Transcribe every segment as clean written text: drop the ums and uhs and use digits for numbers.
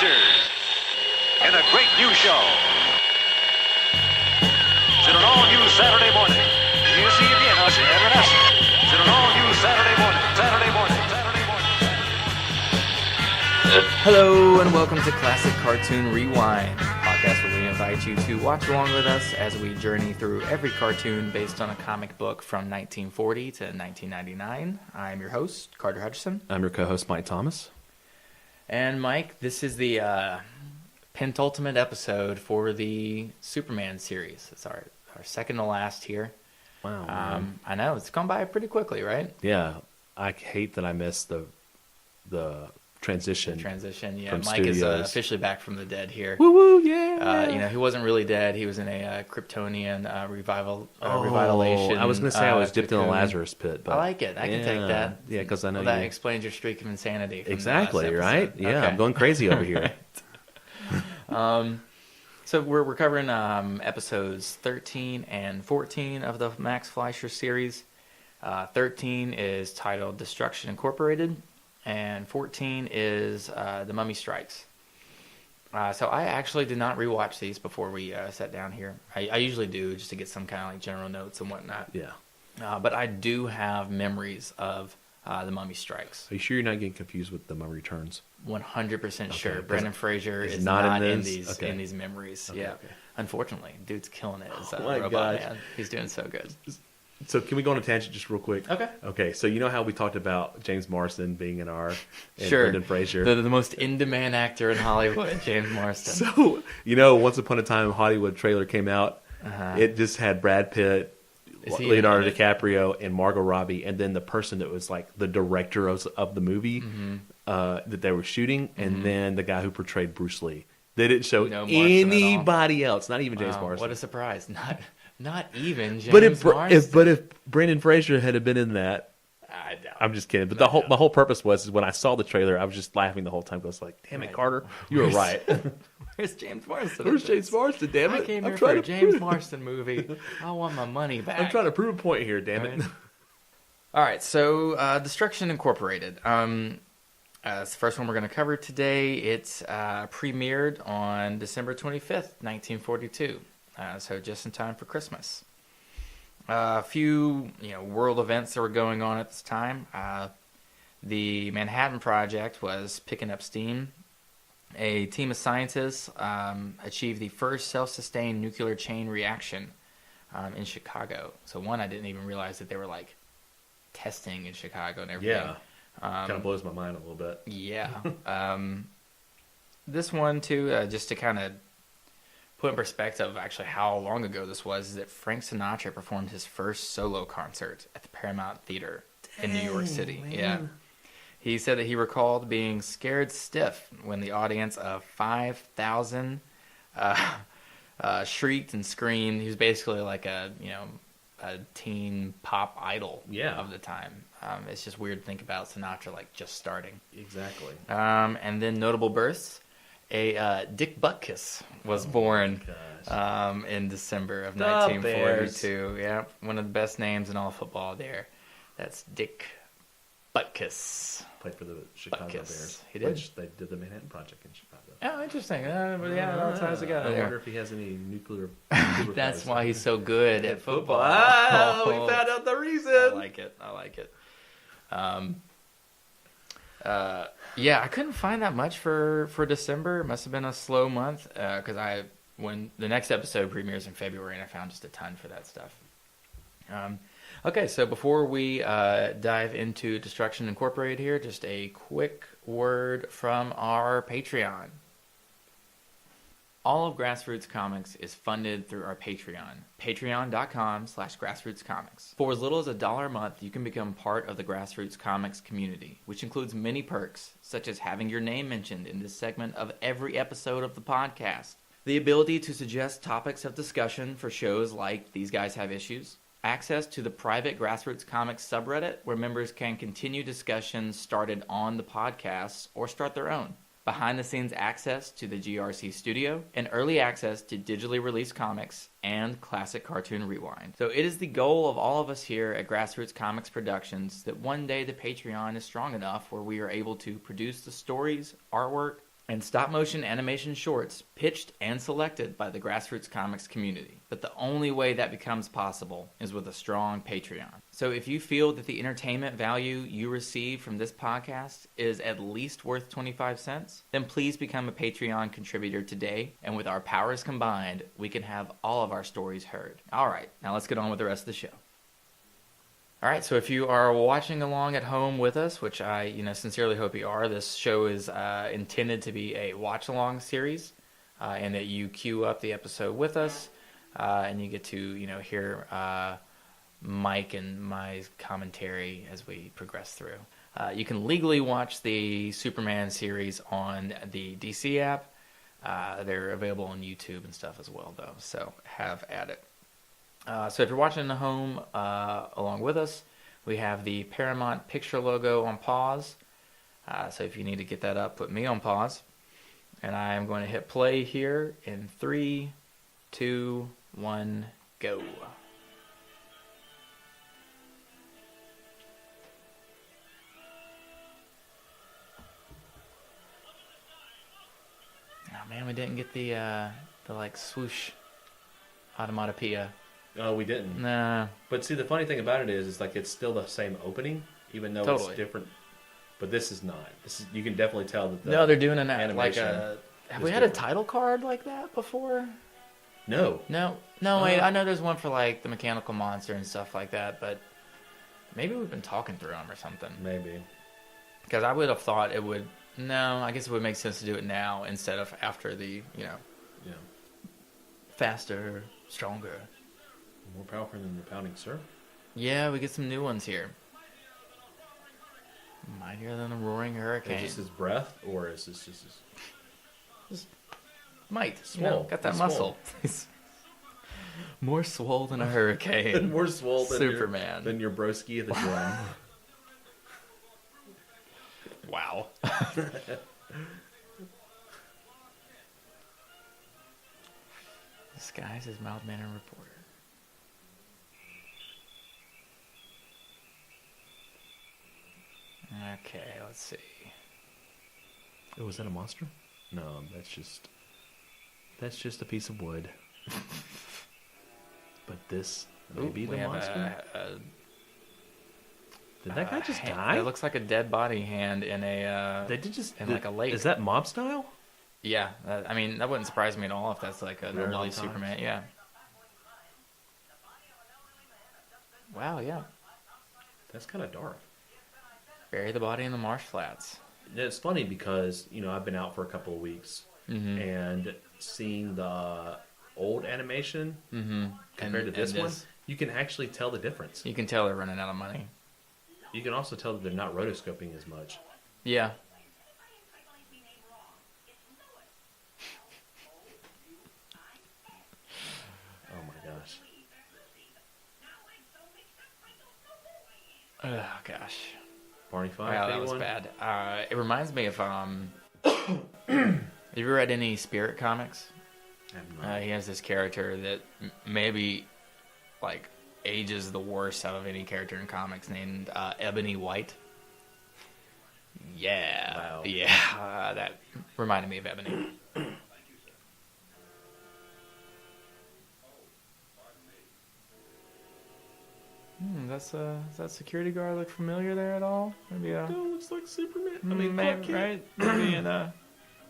Fleischers in a great new show. It's an all-new Saturday morning. You see it again, It's an all-new Saturday morning. Hello and welcome to Classic Cartoon Rewind, a podcast where we invite you to watch along with us as we journey through every cartoon based on a comic book from 1940 to 1999. I'm your host, Carter Hutchison. I'm your co-host, Mike Thomas. And Mike, this is the penultimate episode for the Superman series. It's our second to last here. Wow. I know, it's gone by pretty quickly, right? Yeah. I hate that I missed the transition. Yeah. From Mike studios. is officially back from the dead here. Woo woo, yeah. He wasn't really dead. He was in a Kryptonian revitalization. I was going to say I was dipped in a cocoon. Lazarus pit. But I like it. I can take that. Yeah, because I know that you... explains your streak of insanity. From Exactly, the last right? episode. Yeah, Okay. I'm going crazy over here. So we're covering episodes 13 and 14 of the Max Fleischer series. 13 is titled Destruction Incorporated, and 14 is The Mummy Strikes. So I actually did not rewatch these before we sat down here. I usually do, just to get some kind of like general notes and whatnot. Yeah. But I do have memories of The Mummy Strikes. Are you sure you're not getting confused with The Mummy Returns? 100% sure. Okay, Brendan Fraser is is not not in in this? these memories. Okay, Yeah. okay. Unfortunately, dude's killing it as a Oh my robot gosh. man. He's doing so good. So can we go on a tangent just real quick? Okay. Okay, so you know how we talked about James Marsden being in our... and Sure. Brendan Fraser? The most in-demand actor in Hollywood, James Marsden. So, Once Upon a Time Hollywood trailer came out. It just had Brad Pitt, Is he Leonardo in it? DiCaprio, and Margot Robbie, and then the person that was like the director of the movie that they were shooting, and then the guy who portrayed Bruce Lee. They didn't show No Marsden at all? anybody else, not even James Wow, Marsden. what a surprise. Not even James but if Marsden. Brendan Fraser had been in that, I doubt I'm just kidding. But my whole purpose was when I saw the trailer, I was just laughing the whole time. I was like, "Damn it, Right. Carter, you were right." Where's James Marsden? Where's James Marsden? Damn it! I came I'm here for a trying to James Marsden movie. I want my money back. I'm trying to prove a point here. Damn it! Right. All right, so Destruction Incorporated. It's the first one we're going to cover today. It's premiered on December 25th, 1942, so just in time for Christmas. A few world events that were going on at this time. The Manhattan Project was picking up steam. A team of scientists achieved the first self-sustained nuclear chain reaction in Chicago. So one, I didn't even realize that they were like testing in Chicago and everything. Yeah, kind of blows my mind a little bit. Yeah. This one, too, just to kind of put in perspective actually how long ago this was, is that Frank Sinatra performed his first solo concert at the Paramount Theater in New York City. Man. Yeah. He said that he recalled being scared stiff when the audience of 5,000 shrieked and screamed. He was basically like a teen pop idol of the time. It's just weird to think about Sinatra like just starting. Exactly. And then notable births. Dick Butkus was born in December of 1942. Yeah, one of the best names in all football there. That's Dick Butkus. Played for the Chicago Butkus. Bears. He did? Which they did the Manhattan Project in Chicago. Oh, interesting. But yeah, it all ties together I there. wonder if he has any nuclear... That's why he's so good at football. We found out the reason. I like it. Yeah, I couldn't find that much for December. It must have been a slow month because when the next episode premieres in February, and I found just a ton for that stuff. Okay, so before we dive into Destruction Incorporated here, just a quick word from our Patreon. All of Grassroots Comics is funded through our Patreon, patreon.com/grassrootscomics. For as little as $1 a month, you can become part of the Grassroots Comics community, which includes many perks, such as having your name mentioned in this segment of every episode of the podcast, the ability to suggest topics of discussion for shows like These Guys Have Issues, access to the private Grassroots Comics subreddit where members can continue discussions started on the podcast or start their own, behind-the-scenes access to the GRC studio, and early access to digitally released comics and Classic Cartoon Rewind. So it is the goal of all of us here at Grassroots Comics Productions that one day the Patreon is strong enough where we are able to produce the stories, artwork, and stop-motion animation shorts pitched and selected by the grassroots comics community. But the only way that becomes possible is with a strong Patreon. So if you feel that the entertainment value you receive from this podcast is at least worth 25 cents, then please become a Patreon contributor today, and with our powers combined, we can have all of our stories heard. All right, now let's get on with the rest of the show. All right, so if you are watching along at home with us, which I sincerely hope you are, this show is intended to be a watch-along series, and that you queue up the episode with us, and you get to hear Mike and my commentary as we progress through. You can legally watch the Superman series on the DC app. They're available on YouTube and stuff as well, though, so have at it. So if you're watching at home along with us, we have the Paramount Picture logo on pause. So if you need to get that up, put me on pause. And I am going to hit play here in 3, 2, 1, go. Oh man, we didn't get the like swoosh automatopoeia. Oh, we didn't. Nah. But see, the funny thing about it is like it's still the same opening, even though Totally. it's different. But this is not. You can definitely tell that. No, they're doing an animation like a. Have we is had a different. title card like that before? No. No. Wait. I know there's one for like the Mechanical Monster and stuff like that, but maybe we've been talking through them or something. Maybe. Because I would have thought it would. No, I guess it would make sense to do it now instead of after the Yeah. faster, stronger. More powerful than the pounding surf. Yeah, we get some new ones here. Mightier than a roaring hurricane. Is this his breath, or is this just his... Might. Swole. Got that He's muscle. More swole than a hurricane. more swole than Superman. than your broski of the drum? Wow. Disguised as mild-mannered reporter. Okay, let's see. Oh, is that a monster? No, that's just a piece of wood. But this may be the monster. Did that guy just die? It looks like a dead body hand in a. They did just like a lake. Is that mob style? Yeah, I mean that wouldn't surprise me at all if that's like an Very early long time. Superman. Yeah. Wow. Yeah. That's kind of dark. Bury the body in the marsh flats. It's funny because I've been out for a couple of weeks and seeing the old animation compared to this one, you can actually tell the difference. You can tell they're running out of money. You can also tell that they're not rotoscoping as much. Yeah. Oh my gosh. Oh gosh. Barney Fife. Wow, that was anyone? bad. It reminds me of have you ever read any Spirit comics? I have not. He has this character that maybe like ages the worst out of any character in comics, named Ebony White. Yeah, Wow. yeah, that reminded me of Ebony. Does that security guard look familiar there at all? Maybe No, looks like Superman. I maybe, mean, Clark Kent. right? Maybe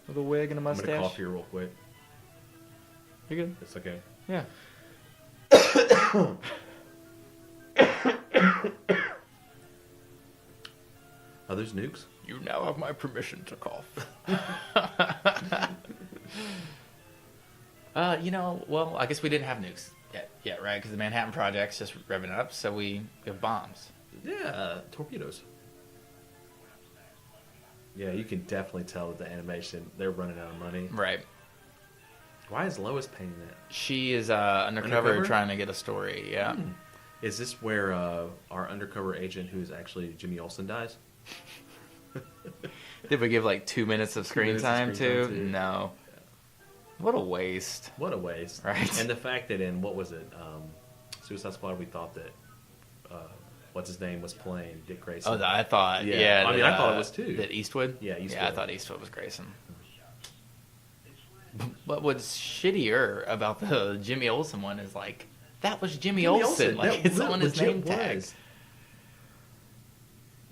with a wig and a I'm mustache. gonna cough here real quick. You good? It's okay. Yeah. Oh, there's nukes. You now have my permission to cough. Well, I guess we didn't have nukes yet, right? Because the Manhattan Project's just revving up, so we have bombs. Yeah, torpedoes. Yeah, you can definitely tell that the animation, they're running out of money. Right. Why is Lois painting that? She is undercover Undercover? trying to get a story, yeah. Is this where our undercover agent, who's actually Jimmy Olsen, dies? Did we give like 2 minutes of screen minutes of time screen to? time, too. No. What a waste. What a waste. Right. And the fact that in, what was it, Suicide Squad, we thought that, what's his name, was playing Dick Grayson. Oh, I thought, Yeah. yeah. I mean, I thought it was too. That Eastwood? Yeah, Eastwood. Yeah, I thought Eastwood was Grayson. But what's shittier about the Jimmy Olsen one is like that was Jimmy Jimmy Olsen. Like that it's on his legit name tag. was.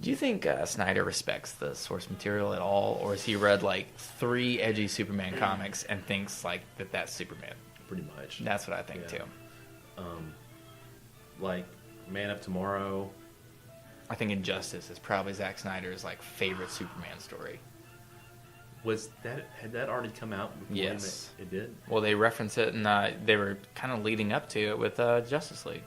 Do you think Snyder respects the source material at all, or has he read like 3 edgy Superman comics and thinks like that's Superman? Pretty much. That's what I think too. Like Man of Tomorrow. I think Injustice is probably Zack Snyder's like favorite Superman story. Had that already come out before? Yes. It did? Well, they reference it, and they were kind of leading up to it with Justice League.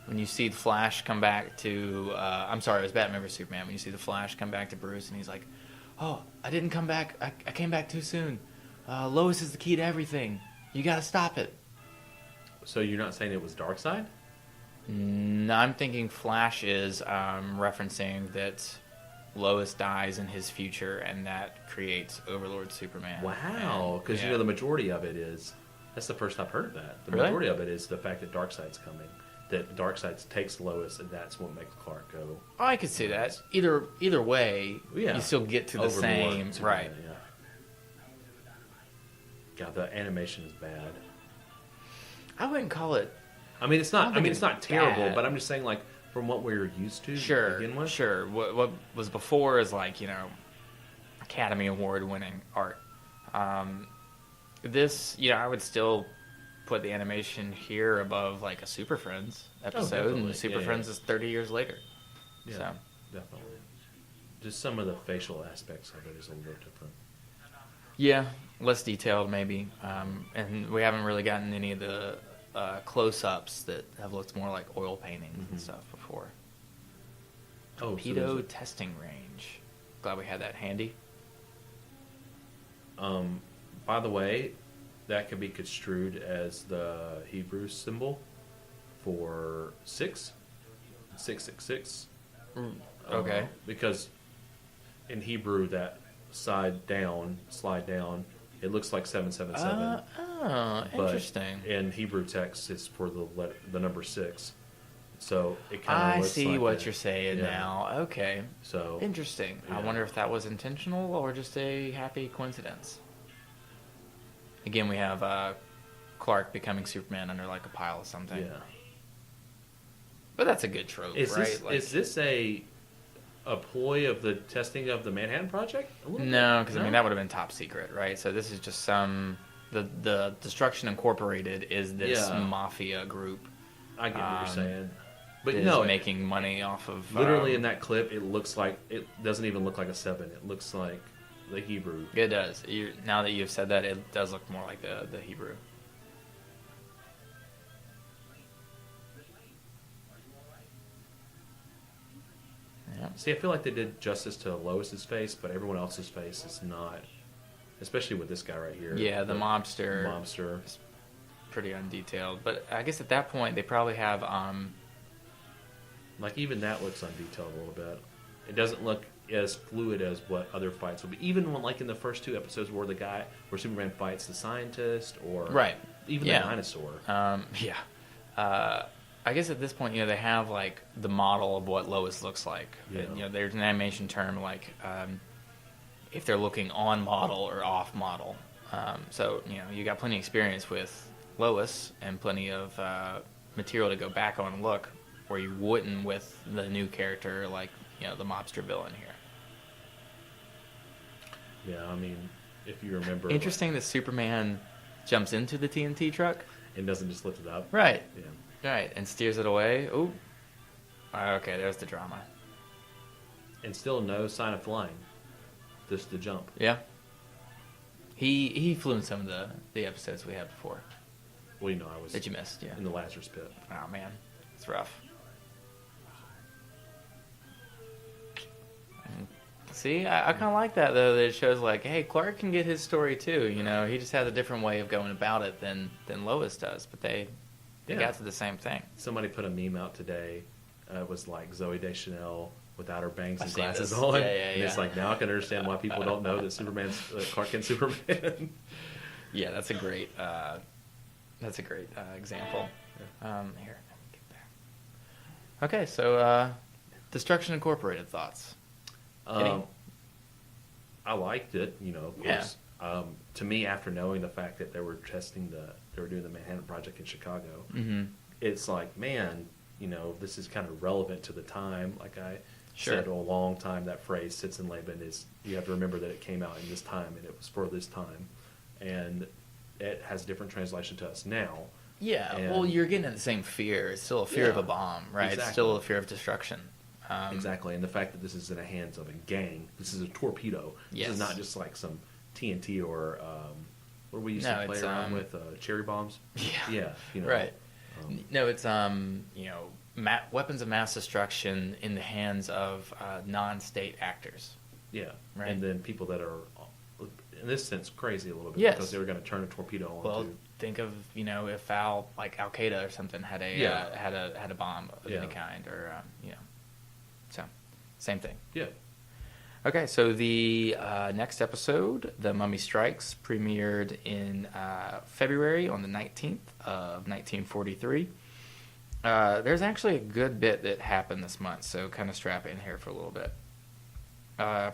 When you see the Flash come back to... I'm sorry, it was Batman vs. Superman. When you see the Flash come back to Bruce, and he's like, oh, I didn't come back. I came back too soon. Lois is the key to everything. You got to stop it. So you're not saying it was Darkseid? No, I'm thinking Flash is referencing that Lois dies in his future, and that creates Overlord Superman. Wow, because yeah. you know the majority of it is... That's the first I've heard of that. The Really? majority of it is the fact that Darkseid's coming. That Darkseid takes Lois, and that's what makes Clark go. Oh, I could see that. Either way, Yeah. you still get to the Overlord same... Superman, Right. Yeah. God, the animation is bad. I wouldn't call it... I mean, it's not. I mean, it's not terrible, bad. but I'm just saying, like, from what we're used to Sure, to begin with. sure. What was before is like, Academy Award winning art. This, I would still put the animation here above like a Super Friends episode, definitely. and Super Yeah, Friends yeah. is 30 years later. Yeah, So, definitely. Just some of the facial aspects of it is a little different. yeah, less detailed maybe. And we haven't really gotten any of the close-ups that have looked more like oil paintings and stuff before. Oh, Torpedo testing range. Glad we had that handy. By the way, that could be construed as the Hebrew symbol for 666. Okay. Because in Hebrew, that slide down, it looks like 777. But Interesting. in Hebrew text, it's for the number 6. So it kind of I looks see like what you're saying yeah. now. Okay. So Interesting. I yeah. wonder if that was intentional or just a happy coincidence. Again, we have Clark becoming Superman under like a pile of something. yeah. But that's a good trope, Is right? this, is this a ploy of the testing of the Manhattan Project? A little No, bit? because I mean that would have been top secret, right? So this is just the Destruction Incorporated is this Yeah. mafia group. I get what you're saying, but That no, is making money off of literally in that clip, it looks like it doesn't even look like a 7. It looks like the Hebrew. It does. Now that you've said that, it does look more like the Hebrew. Yeah. See, I feel like they did justice to Lois's face, but everyone else's face is not. Especially with this guy right here. Yeah, the mobster. Mobster. Pretty undetailed, but I guess at that point they probably have Like even that looks undetailed a little bit. It doesn't look as fluid as what other fights would be. Even when, like in the first 2 episodes, where Superman fights the scientist or right, even yeah. the dinosaur. I guess at this point, they have like the model of what Lois looks like. Yeah. There's an animation term like if they're looking on model or off model. So you got plenty of experience with Lois and plenty of material to go back on and look where you wouldn't with the new character like the mobster villain here. Yeah, I mean, if you remember, Interesting that Superman jumps into the TNT truck. and doesn't just lift it up. Right. Yeah. Right, and steers it away. Ooh. Okay, there's the drama. And still no sign of flying. Just the jump. Yeah. He flew in some of the episodes we had before Well, I was that you missed. Yeah. in the Lazarus pit. Oh man, it's rough. See, I kind of like that though. That it shows like, hey, Clark can get his story too. He just has a different way of going about it than Lois does. But they Yeah. got to the same thing. Somebody put a meme out today. It was like Zoe Deschanel without her bangs and I've seen glasses this. on. Yeah, And it's yeah. like, now I can understand why people don't know that Superman's Clark Kent Superman. Yeah, that's a great example. Here, let me get back. Okay, so Destruction Incorporated thoughts. Any? I liked it. You know, of course. To me, after knowing the fact that they were doing the Manhattan Project in Chicago, it's like, man, you know, this is kind of relevant to the time. Like I said a long time, that phrase "sits in Laban" is, you have to remember that it came out in this time and it was for this time, and it has a different translation to us now. Yeah, well, you're getting at the same fear. It's still a fear of a bomb, right? Exactly. It's still a fear of destruction. Exactly, and the fact that this is in the hands of a gang, this is a torpedo. This is not just like some TNT or what we used to play around with, cherry bombs. Yeah, you know. Right. No, it's you know, weapons of mass destruction in the hands of non-state actors. Yeah, right. And then people that are, in this sense, crazy a little bit because they were going to turn a torpedo on. Well, think of, you know, if Al Qaeda or something had a had a bomb of any kind, or you know, so same thing. Yeah. Okay, so the next episode, The Mummy Strikes, premiered in February on the 19th of 1943. There's actually a good bit that happened this month, so kind of strap in here for a little bit.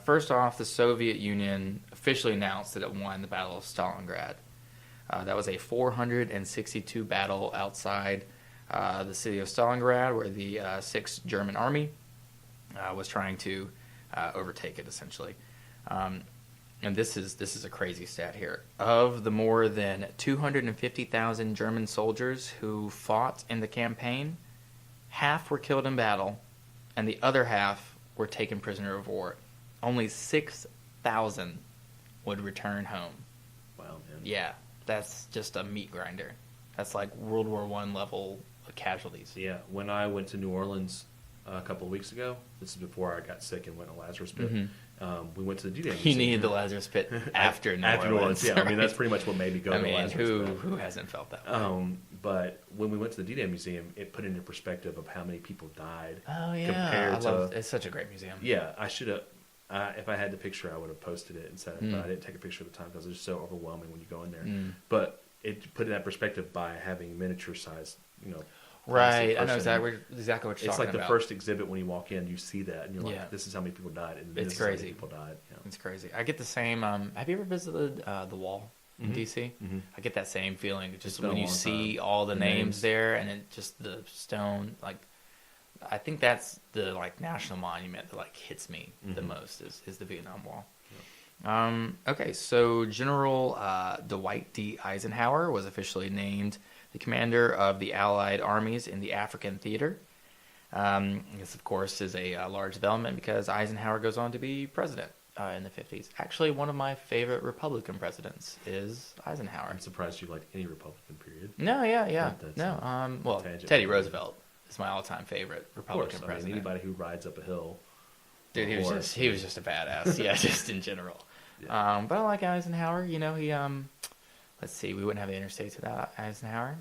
First off, the Soviet Union officially announced that it won the Battle of Stalingrad. That was a 462 battle outside the city of Stalingrad, where the 6th German Army was trying to overtake it, essentially. And this is a crazy stat here. Of the more than 250,000 German soldiers who fought in the campaign, half were killed in battle, and the other half were taken prisoner of war. Only 6,000 would return home. Wow, man. Yeah, that's just a meat grinder. That's like World War I level casualties. Yeah, when I went to New Orleans a couple of weeks ago, this is before I got sick and went to Lazarus Pit, we went to the D-Day Museum. You needed the Lazarus Pit after New Orleans. Yeah, right? I mean, that's pretty much what made me go to Lazarus Pit. Who hasn't felt that way? But when we went to the D-Day Museum, it put into perspective of how many people died. Oh, yeah. It's such a great museum. Yeah, I should have. If I had the picture, I would have posted it and said it, but I didn't take a picture at the time because it's just so overwhelming when you go in there. But it put in that perspective by having miniature size, you know. Right, I know exactly what you're talking about. It's like the first exhibit when you walk in, you see that, and you're like, this is how many people died. And it's crazy. How many people died. Yeah. It's crazy. I get the same. Have you ever visited the Wall in D.C.? I get that same feeling just when you see all the names there, and it just the stone. Like, I think that's the national monument that hits me the most is the Vietnam Wall. Yeah. Okay, so General Dwight D. Eisenhower was officially named the commander of the Allied armies in the African theater. This, of course, is a large development because Eisenhower goes on to be president in the 50s. Actually, one of my favorite Republican presidents is Eisenhower. I'm surprised you like any Republican period. No, yeah. No, well, Teddy Roosevelt is my all-time favorite Republican president. I mean, anybody who rides up a hill. Dude, he was just a badass. Yeah, just in general. Yeah. But I like Eisenhower. You know, he let's see, we wouldn't have the interstates without Eisenhower.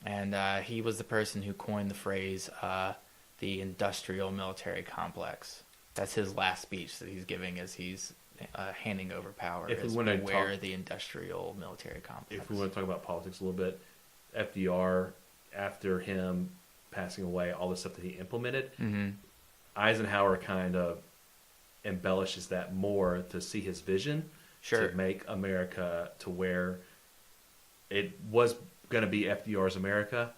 And he was the person who coined the phrase, the industrial military complex. That's his last speech that he's giving as he's handing over power. The industrial military complex. If we want to talk about politics a little bit, FDR, after him passing away, all the stuff that he implemented, Eisenhower kind of embellishes that more to see his vision to make America to where it was going to be FDR's America,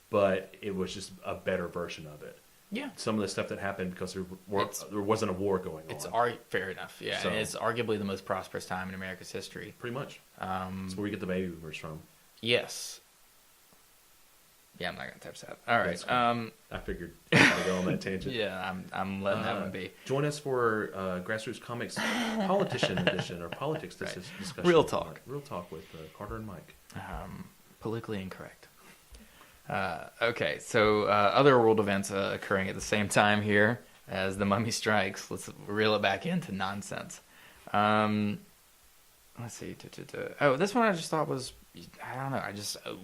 but it was just a better version of it. Yeah. Some of the stuff that happened because there wasn't a war going on. Fair enough, yeah. So, and it's arguably the most prosperous time in America's history. Pretty much. That's where we get the baby boomers from. Yes. Yeah, I'm not going to touch that. All right. I figured I'd go on that tangent. Yeah, I'm letting that one be. Join us for Grassroots Comics Politician Edition or Politics Discussion. Real talk. Real talk with Carter and Mike. Politically incorrect. Okay, so other world events occurring at the same time here as the Mummy Strikes. Let's reel it back into nonsense. Let's see. Oh, this one I just thought was, I don't know,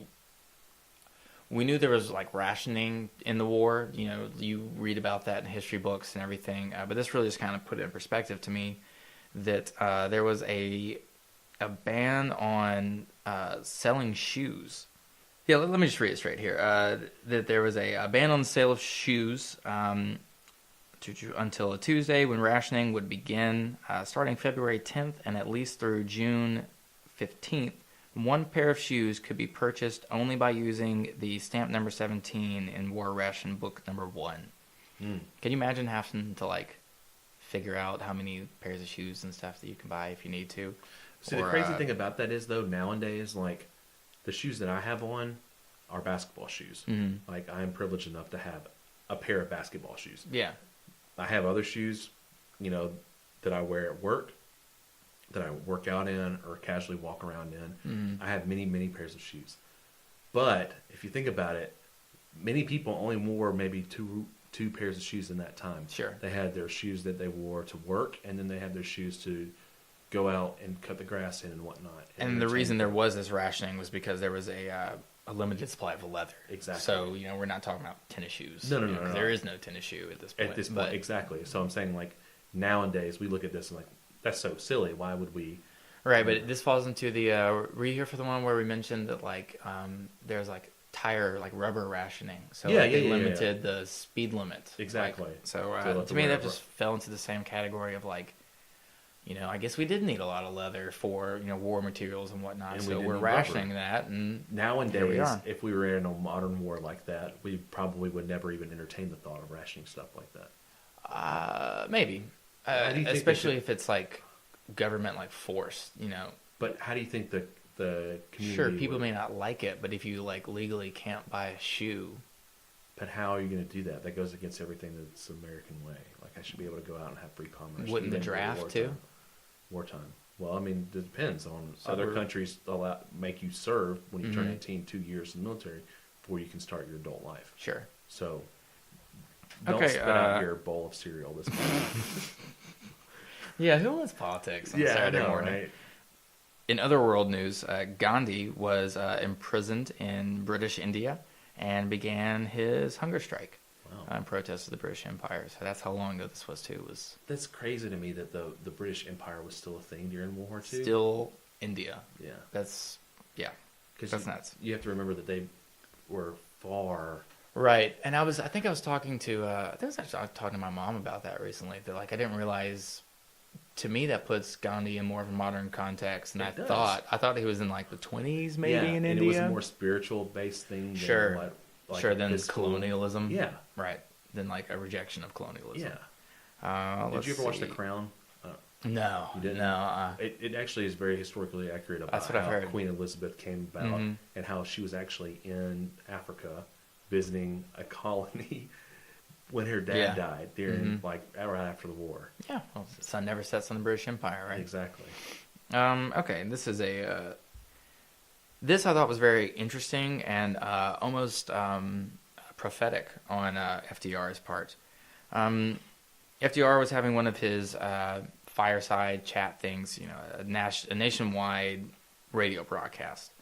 we knew there was rationing in the war. You know, you read about that in history books and everything. But this really just kind of put it in perspective to me that there was a ban on selling shoes. Yeah, let me just read it straight here. That there was a ban on the sale of shoes until a Tuesday when rationing would begin, starting February 10th and at least through June 15th. One pair of shoes could be purchased only by using the stamp number 17 in War Ration Book number 1. Can you imagine having to like figure out how many pairs of shoes and stuff that you can buy if you need to? See, the crazy thing about that is, though, nowadays, like, the shoes that I have on are basketball shoes. Mm-hmm. Like, I am privileged enough to have a pair of basketball shoes. Yeah. I have other shoes, you know, that I wear at work, that I work out in or casually walk around in. Mm-hmm. I have many, many pairs of shoes. But if you think about it, many people only wore maybe two pairs of shoes in that time. Sure. They had their shoes that they wore to work, and then they had their shoes to go out and cut the grass in and whatnot. And the reason there was this rationing was because there was a limited supply of leather. Exactly. So, you know, we're not talking about tennis shoes. No. There is no tennis shoe at this point. At this point, exactly. So I'm saying, like, nowadays we look at this and like, that's so silly. Why would we? Right, but this falls into the. Were you here for the one where we mentioned that like there's like tire like rubber rationing? So they limited the speed limit. Exactly. Like, so to me that just fell into the same category of like, you know, I guess we did need a lot of leather for, you know, war materials and whatnot. And so we're rationing that, and nowadays, if we were in a modern war like that, we probably would never even entertain the thought of rationing stuff like that. Maybe. Especially if it's like government like forced, you know. But how do you think the community? Sure, people may not like it, but if you like legally can't buy a shoe. But how are you going to do that? That goes against everything that's the American way. Like, I should be able to go out and have free commerce. Wouldn't the draft too? Wartime. Well, I mean, it depends on other countries make you serve when you turn 18, 2 years in the military before you can start your adult life. Sure. So don't spit out your bowl of cereal this morning. Yeah, who wants politics on Saturday morning? Right? In other world news, Gandhi was imprisoned in British India and began his hunger strike in protest of the British Empire. So that's how long ago this was, too. That's crazy to me that the British Empire was still a thing during World War II. Still India. Yeah. That's nuts. You have to remember that they were far... Right, and I think I was talking to my mom about that recently. That like I didn't realize. To me, that puts Gandhi in more of a modern context, and I thought he was in like the 20s, maybe in India. And it was a more spiritual based thing. Than colonialism. Yeah, right. Than like a rejection of colonialism. Yeah. Did you ever watch The Crown? No, you didn't. No. It actually is very historically accurate about how Queen Elizabeth came about and how she was actually in Africa visiting a colony when her dad died during right after the war. Yeah, well, the sun never sets on the British Empire, right? Exactly. Okay, this is this I thought was very interesting and almost prophetic on FDR's part. FDR was having one of his fireside chat things, you know, a nationwide radio broadcast.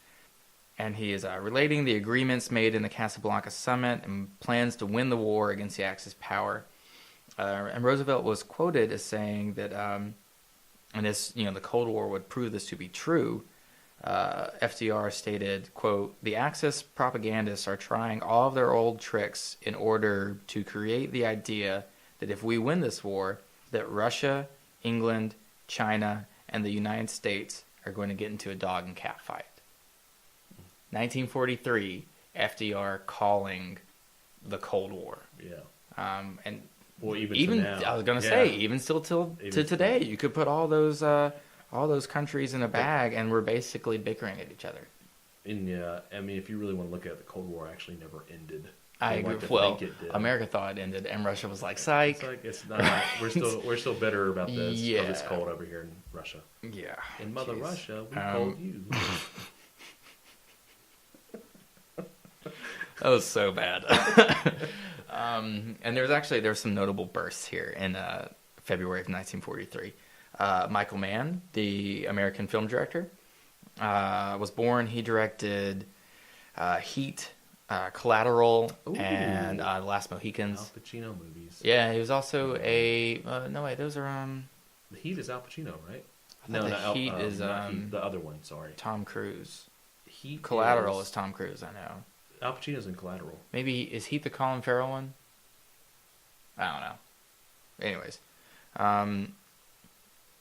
And he is relating the agreements made in the Casablanca summit and plans to win the war against the Axis power. And Roosevelt was quoted as saying that, and this, you know, the Cold War would prove this to be true. FDR stated, quote, "The Axis propagandists are trying all of their old tricks in order to create the idea that if we win this war, that Russia, England, China, and the United States are going to get into a dog and cat fight." 1943, FDR calling the Cold War. Yeah. And well, even now. I was going to say, even still to today, you could put all those countries in a bag, and we're basically bickering at each other. And I mean, if you really want to look at it, the Cold War actually never ended. I agree. Well, America thought it ended, and Russia was like, "Psych." It's not. We're still bitter about this. Yeah. It's cold over here in Russia. Yeah. In Mother Russia, we called you. That was so bad. And there was some notable bursts here in February of 1943. Michael Mann, the American film director, was born. He directed Heat, Collateral, and The Last Mohicans. Al Pacino movies. Yeah, he was also those are The Heat is Al Pacino, right? Heat is the other one. Sorry, Tom Cruise. Heat. Collateral is Tom Cruise. I know. Al Pacino's in Collateral. Maybe is Heat the Colin Farrell one? I don't know. Anyways,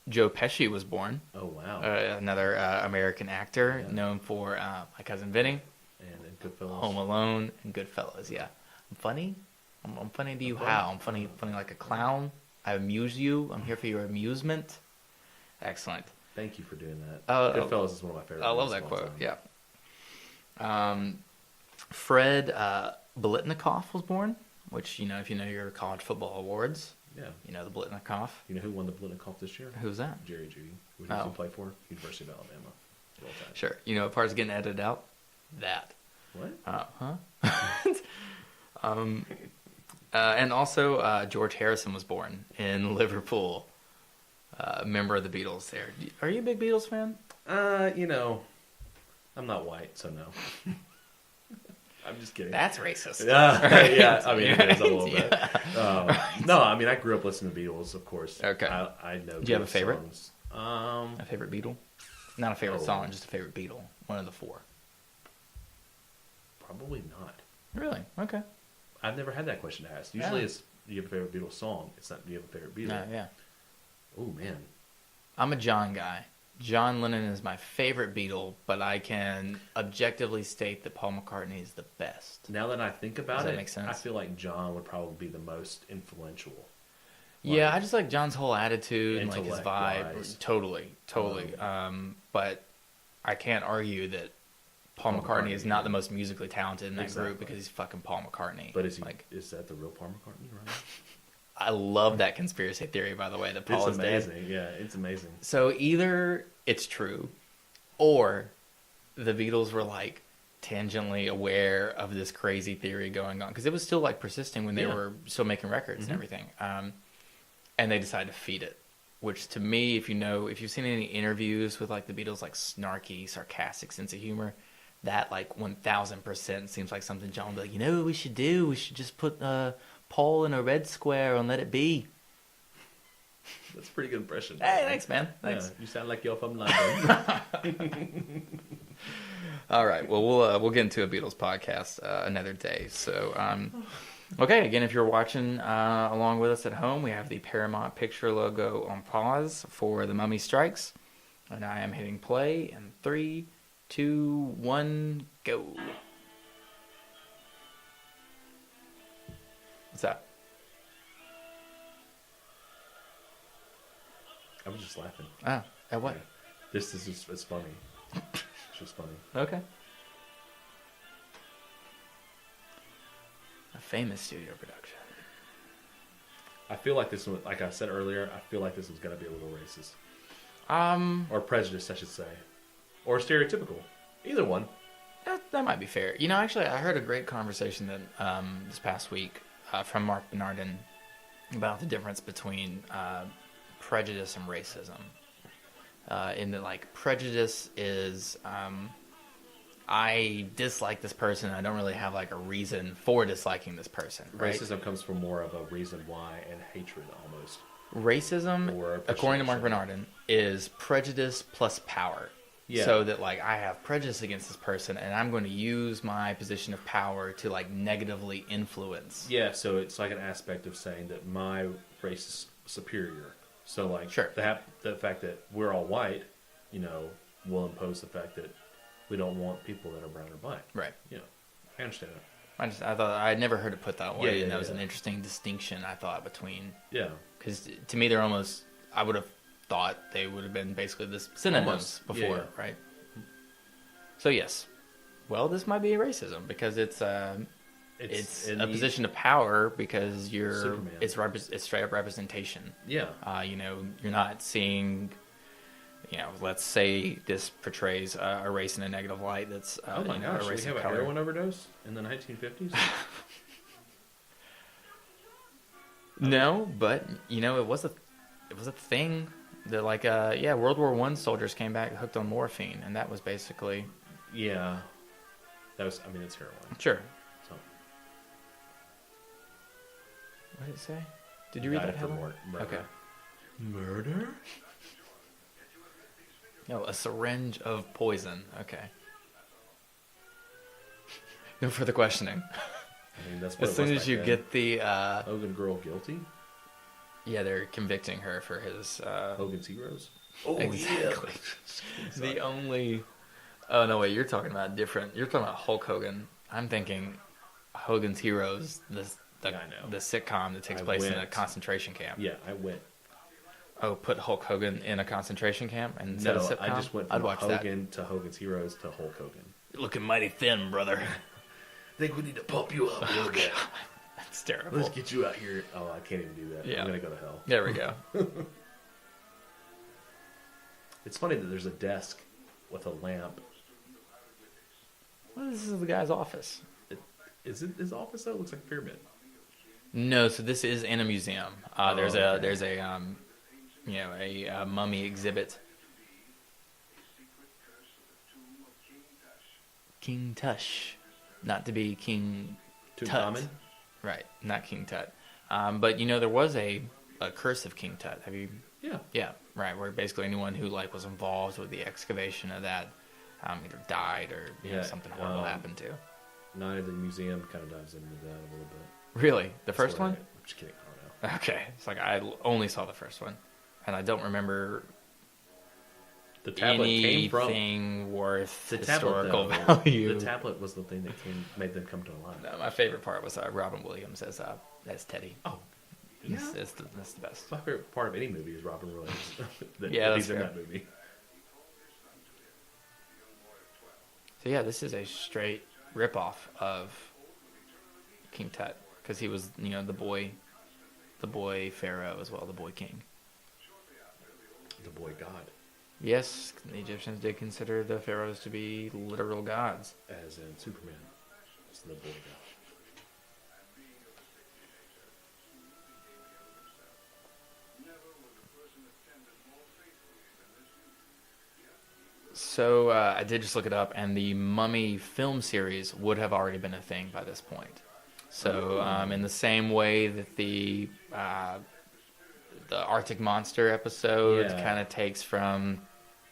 Joe Pesci was born. Oh wow. Another American actor known for My Cousin Vinny, And Goodfellas. Home Alone, and Goodfellas. Yeah, I'm funny. I'm funny to you. How? I'm funny like a clown. I amuse you. I'm here for your amusement. Excellent. Thank you for doing that. Goodfellas is one of my favorite. I love that quote. Yeah. Fred Biletnikoff was born, which if you know your college football awards, the Biletnikoff. You know who won the Biletnikoff this year? Who's that? Jerry Judy. Who does he play for? University of Alabama. Roll Tide. Sure. You know what part's getting edited out? That. What? And also George Harrison was born in Liverpool. Member of the Beatles. There. Are you a big Beatles fan? I'm not white, so no. I'm just kidding. That's racist. Yeah, I mean, it is a little bit. No, I mean, I grew up listening to Beatles, of course. Okay. I know. Do you have a favorite? Songs. A favorite Beatle? Not a favorite song, just a favorite Beatle. One of the four. Probably not. Really? Okay. I've never had that question asked. Usually it's, do you have a favorite Beatles song? It's not, do you have a favorite Beatle? No, yeah. Oh, man. I'm a John guy. John Lennon is my favorite Beatle, but I can objectively state that Paul McCartney is the best. Now that I think about Does that make sense? I feel like John would probably be the most influential. Yeah, I just like John's whole attitude and like his intellect-wise. vibe. Totally. But I can't argue that Paul McCartney is not the most musically talented in that group because he's fucking Paul McCartney. But is that the real Paul McCartney, right? I love that conspiracy theory, by the way, that Paul is dead. It's amazing. Yeah, it's amazing. So either it's true, or the Beatles were like tangentially aware of this crazy theory going on because it was still like persisting when they were still making records and everything, and they decided to feed it. Which to me, if you've seen any interviews with like the Beatles, like snarky, sarcastic sense of humor, that like 1000% seems like something John would be like, what we should do? We should just put Paul in a red square and let it be. That's a pretty good impression. Hey, thanks, man. Thanks. Yeah, you sound like you're from London. All right. Well, we'll get into a Beatles podcast another day. So, okay. Again, if you're watching along with us at home, we have the Paramount Picture logo on pause for The Mummy Strikes, and I am hitting play in 3, 2, 1, go. What's that? I was just laughing. Oh, at what? Yeah. It's funny. It's just funny. Okay. A famous studio production. I feel like this one, like I said earlier, I feel like this was going to be a little racist. Or prejudiced, I should say. Or stereotypical. Either one. That might be fair. Actually, I heard a great conversation that this past week from Mark Bernardin about the difference between prejudice and racism. In that, like, prejudice is I dislike this person. I don't really have like a reason for disliking this person. Right? Racism comes from more of a reason why and hatred almost. Racism, according to Mark Bernardin, is prejudice plus power. Yeah. So that like I have prejudice against this person and I'm going to use my position of power to like negatively influence. Yeah, so it's like an aspect of saying that my race is superior. So like sure. the fact that we're all white, will impose the fact that we don't want people that are brown or black. Right. I understand that. I thought I'd never heard it put that way, and that was an interesting distinction I thought between. Yeah. Because to me, they're almost. I would have thought they would have been basically the synonyms before, right? So yes, well, this might be racism because it's a position of power because Superman. It's straight up representation. Yeah. You're not seeing. Let's say this portrays a race in a negative light. That's oh my gosh, a race we have of a color. heroin overdose in the 1950s. No, but it was a thing that like World War I soldiers came back hooked on morphine, and that was basically that was. I mean, it's heroin. Sure. So. What did it say? Did you read that headline? Okay. Murder? No, a syringe of poison. Okay. No further questioning. I mean, that's what as soon as you get the Hogan girl guilty. Yeah, they're convicting her for his... Hogan's Heroes. Oh exactly. The only... Oh, no, wait, you're talking about different... You're talking about Hulk Hogan. I'm thinking Hogan's Heroes, I know. the sitcom that takes I place in a went. concentration camp. Yeah, I went. Oh, put Hulk Hogan in a concentration camp and set a No, sitcom? I just went I'd from watch Hogan to Hogan's Heroes to Hulk Hogan. You're looking mighty thin, brother. I think we need to pump you up a little bit. That's terrible. Let's get you out here. Oh, I can't even do that. Yeah. I'm going to go to hell. There we go. It's funny that there's a desk with a lamp. Well, this is the guy's office. Is it his office, though? It looks like a pyramid. No, so this is in a museum. There's a mummy exhibit. King Tush, not to be King Tut. Tutankhamun? Right, not King Tut. But there was a curse of King Tut. Have you? Yeah. Yeah, right. Where basically anyone who was involved with the excavation of that either died or something horrible happened to. Night of the Museum kind of dives into that a little bit. Really, the first one? I'm just kidding. I don't know. Okay, it's like I only saw the first one, and I don't remember The tablet came from anything worth the historical tablet, though. value. The tablet was the thing that made them come to life. No, my favorite part was Robin Williams as Teddy. Oh, That's the best. my favorite part of any movie is Robin Williams. Yeah, that's he's in fair. that movie. So yeah, this is a straight ripoff of King Tut because he was the boy pharaoh as well, the boy king. The boy god, Yes, the Egyptians did consider the pharaohs to be literal gods. as in Superman, is the boy god. So I did just look it up, and the Mummy film series would have already been a thing by this point. So in the same way that the Arctic Monster episode Yeah. kind of takes from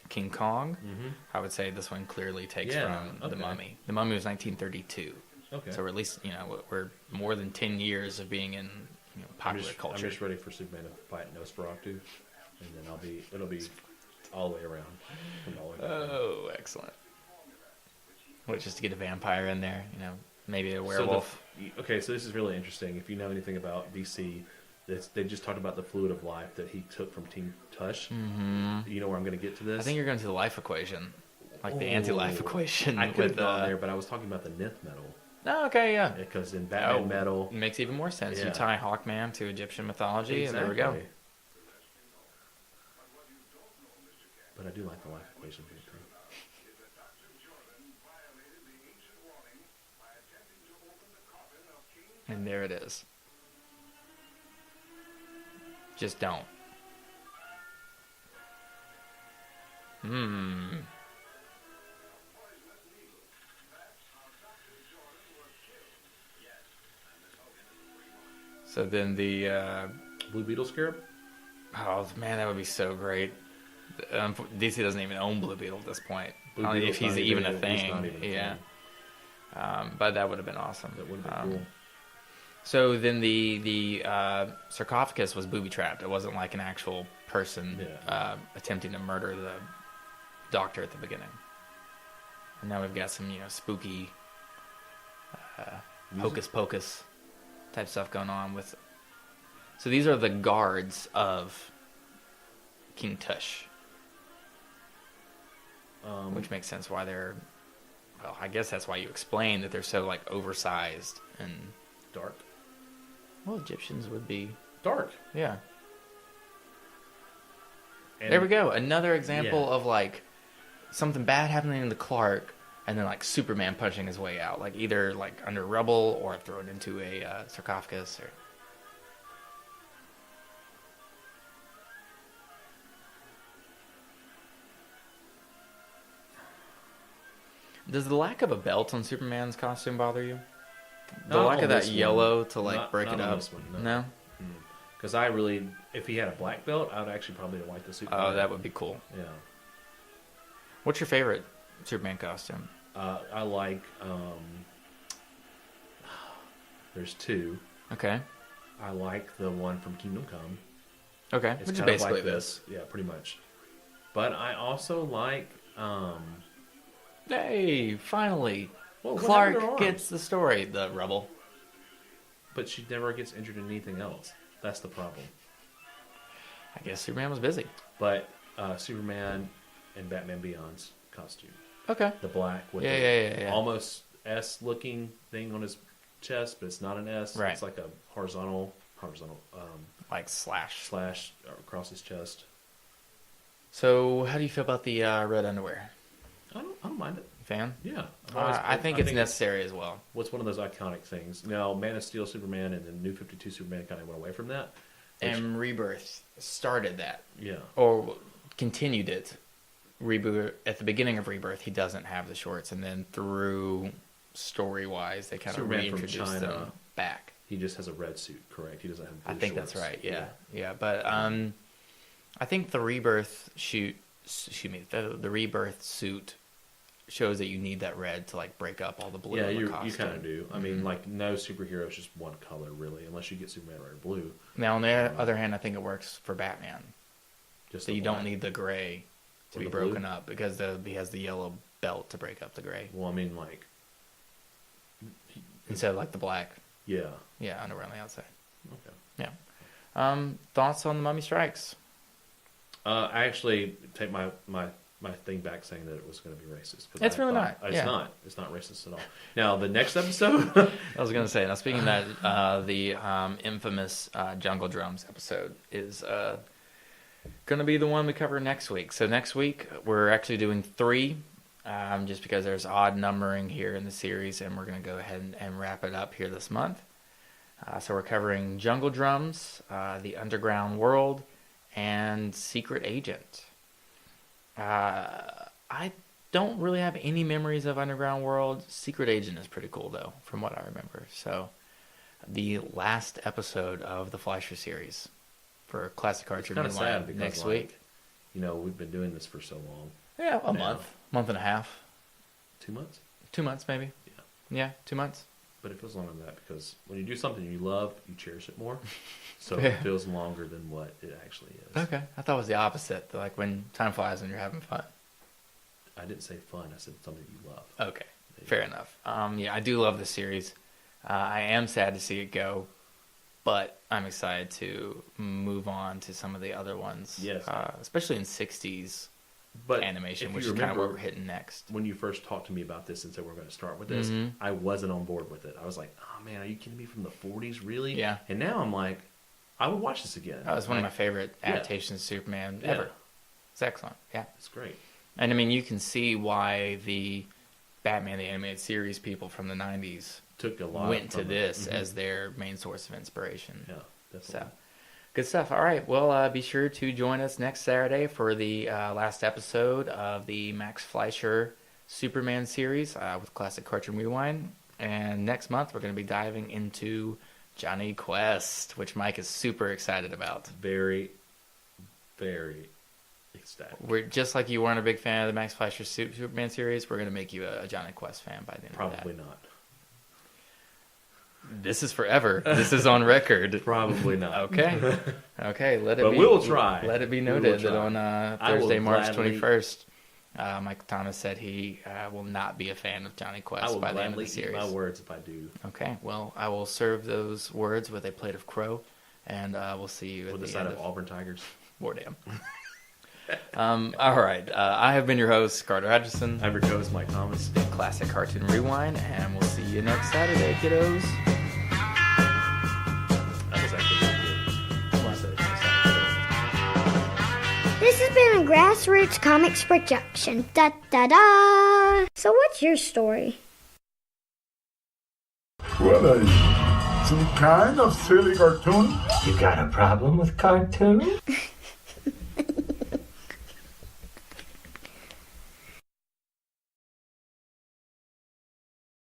King Kong, Mm-hmm. I would say this one clearly takes Yeah, from okay. the Mummy. The Mummy was 1932, Okay. so we're at least we're more than 10 years of being in popular I'm culture. just ready for Superman to fight Nosferatu, and then it'll be all the way around. From all the way around. Oh, excellent! What, just to get a vampire in there, maybe a werewolf. Okay, so this is really interesting. If you know anything about DC, they just talked about the fluid of life that he took from Team Tush. Mm-hmm. You know where I'm going to get to this? I think you're going to the life equation, like the Oh. anti-life equation. I could have with gone there, but I was talking about the Nith metal. Oh, okay, yeah. Because in Batman metal... It makes even more sense. Yeah. You tie Hawkman to Egyptian mythology, and there we go. Exactly. But I do like the life equation here, too. And there it is. Just don't. So then the Blue Beetle Scarab? oh man, that would be so great. DC doesn't even own Blue Beetle at this point. Blue I don't know Beetle's if he's not even a he's thing. not even a Yeah. thing. But that would have been awesome. That would have been cool. So then the sarcophagus was booby trapped. It wasn't like an actual person attempting to murder the doctor at the beginning. And now we've got some spooky hocus pocus type stuff going on with. So these are the guards of King Tush, which makes sense why they're. Well, I guess that's why you explain that they're so oversized and Dark. well, Egyptians would be. Dark. Yeah. And There we go. Another example Yeah. of something bad happening to Clark, and then Superman punching his way out, either under rubble or thrown into a sarcophagus. Or does the lack of a belt on Superman's costume bother you? The Not lack on of that this one. yellow to break Not it on up. this one, no. No. Because if he had a black belt, I would actually probably like the Superman. Oh, that would be cool. Yeah. What's your favorite Superman costume? I like. There's two. Okay. I like the one from Kingdom Come. Okay, It's which is kind of basically like this. Yeah, pretty much. But I also like. Hey, finally, Well, what happened to her Clark arms? gets the story. The rebel. But she never gets injured in anything else. That's the problem. I guess Superman was busy. But Superman and Batman Beyond's costume, Okay. the black with Yeah. almost S-looking thing on his chest, but it's not an S. Right. It's like a horizontal Like slash. slash across his chest. So, how do you feel about the red underwear? I don't mind it. Fan? Yeah, I think it's necessary as well. What's one of those iconic things? Now, Man of Steel, Superman, and the New 52 Superman kind of went away from that. And Rebirth started that, Yeah, or continued it. Rebirth at the beginning of Rebirth, he doesn't have the shorts, and then through story-wise, they kind of Superman from reintroduced China. them back. he just has a red suit, correct? He doesn't have blue I think shorts. that's right. Yeah. But I think the Rebirth the Rebirth suit shows that you need that red to like break up all the blue. Yeah, in the you costume. kind of do. I mean, like, no superhero is just one color, really, unless you get Superman red or blue. Now, on the other hand, I think it works for Batman. Just So the you black. don't need the gray to Or be the broken blue? up because he has the yellow belt to break up the gray Well, I mean, like, instead of like the black. yeah. Yeah, underwear on the outside. Okay. Yeah. Thoughts on the Mummy Strikes? I actually take my thing back saying that it was going to be racist. 'cause It's I really thought- not, It's yeah. not. It's not racist at all. Now, the next episode, I was gonna say. Now, speaking of that, the infamous Jungle Drums episode is gonna be the one we cover next week. So next week we're actually doing 3, just because there's odd numbering here in the series, and we're gonna go ahead and wrap it up here this month. So we're covering Jungle Drums, The Underground World, and Secret Agent. I don't really have any memories of Underground World. Secret Agent is pretty cool, though, from what I remember. So, the last episode of the Fleischer series for Classic Cartoon kind of sad Rewind because next like, week. You know, we've been doing this for so long. Yeah, a now. month and a half. 2 months? 2 months, maybe. Yeah, 2 months. But it feels longer than that because when you do something you love, you cherish it more. So Yeah. it feels longer than what it actually is. Okay, I thought it was the opposite. Like when time flies and you're having fun. I didn't say fun. I said something you love. Okay, fair enough. Yeah, I do love the series. I am sad to see it go, but I'm excited to move on to some of the other ones. Yes. Especially in 60s But animation, if which you is kind of what remember, we're hitting next. when you first talked to me about this and said we're going to start with this, Mhm. I wasn't on board with it. I was like, oh man, are you kidding me, from the 40s, really? Yeah. And now I'm like, I would watch this again. That was one of my Like, favorite adaptations of Superman Yeah. ever. It's excellent. Yeah. It's great. And I mean, you can see why the Batman the Animated Series people from the 90s Took a lot went to from it. this Mhm. as their main source of inspiration. Yeah, definitely. So, good stuff. All right. Well, be sure to join us next Saturday for the last episode of the Max Fleischer Superman series with Classic Cartoon Rewind. And next month, we're going to be diving into Johnny Quest, which Mike is super excited about. Very, very ecstatic. We're just like you weren't a big fan of the Max Fleischer Superman series. We're going to make you a Johnny Quest fan by the end Probably of that. not. This is forever. This is on record. Probably not. Okay. Okay. Let it But be. we'll try. Let it be We will noted that try. on I will Thursday, March gladly- 21st, Mike Thomas said he will not be a fan of Johnny I Quest will by the end of gladly the eat series. my words if I do. Okay. Well, I will serve those words with a plate of crow, and we'll see you at With the the side end of Auburn Tigers. Wardam. All right. I have been your host, Carter Hutchison. I'm your co-host, Mike Thomas. Classic Cartoon Rewind, and we'll see you next Saturday, kiddos. That was actually really good. This has been a Grassroots Comics production. Da da da! So, what's your story? Well, some kind of silly cartoon. You got a problem with cartoons?